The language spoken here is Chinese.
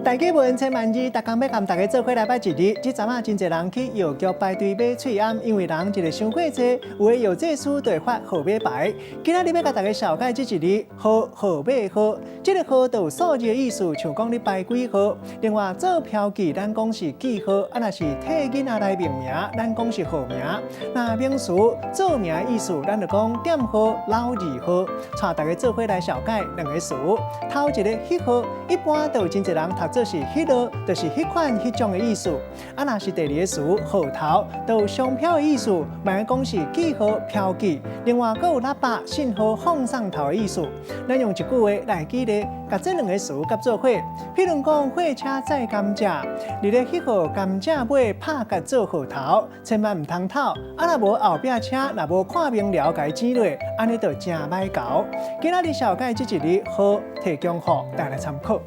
大家问千万字，逐工要含大家做伙来拜一日。这阵啊，真侪人去药局排队买翠庵，因为人一日伤过济，有的药剂师就会发号码牌。今仔日要甲大家小解这一日号码号，这个号就有数字的意思，像讲你排几号。另外做标记，咱讲是记号；啊，若是替囡仔来命名，咱讲是号名。那名词做名的意思，咱就讲店号、老字号。带大家做伙来小解两个词。头一个迄号，一般都有真侪人读做是迄落，就是迄款迄种的意思。啊，若是第二个词号头，都有商标的意思，万讲是记号、标记。另外，还有喇叭、信号放上头的意思。咱用一句话来举例，甲这两个词夹做伙。譬如讲，货车载甘蔗，你咧迄号甘蔗尾拍甲做号头，千万唔通偷。啊，若无后壁车，若无看明了解剪落，安尼就真歹搞。今仔日小解这一日好提供互大家参考。